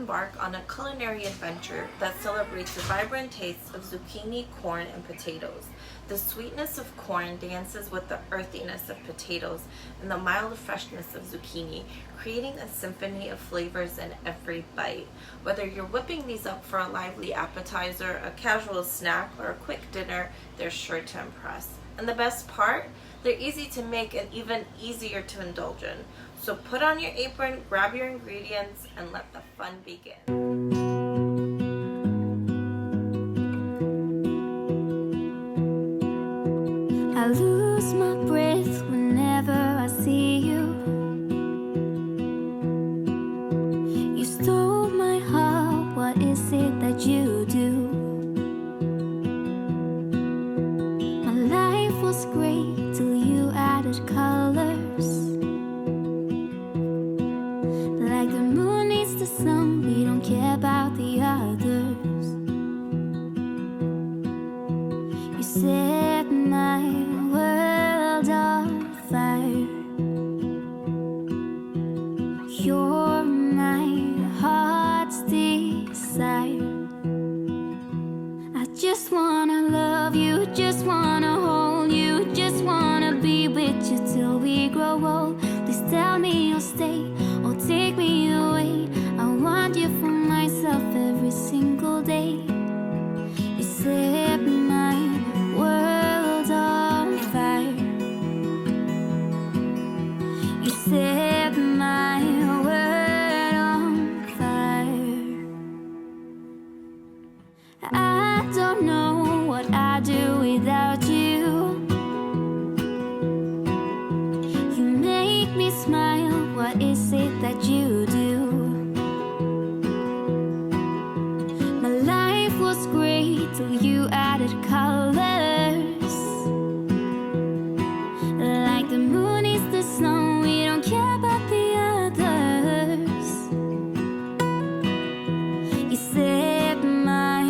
embark on a culinary adventure that celebrates the vibrant tastes of zucchini, corn, and potatoes. The sweetness of corn dances with the earthiness of potatoes and the mild freshness of zucchini, creating a symphony of flavors in every bite. Whether you're whipping these up for a lively appetizer, a casual snack, or a quick dinner, they're sure to impress. And the best part? They're easy to make and even easier to indulge in. So put on your apron, grab your ingredients, and let the fun begin. I lose my breath whenever I see you. You stole my heart, what is it that you do? My life was great till you added colors. Like the moon needs the sun, we don't care about the others. You set my world on fire. You're my heart's desire. I just wanna love you, just wanna hold you, just wanna be with you till we grow old. Please tell me you'll stay or take me away. I want you for myself every single day. You set my world on fire. You set my world on fire. I don't know what I'd do without you. You make me smile, what is it that you do? My life was great till you added colors. Like the moon is the sun, we don't care about the others. You set my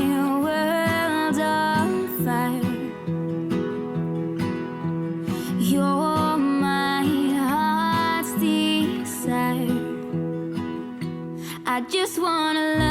world on fire. You're my heart's desire. I just wanna love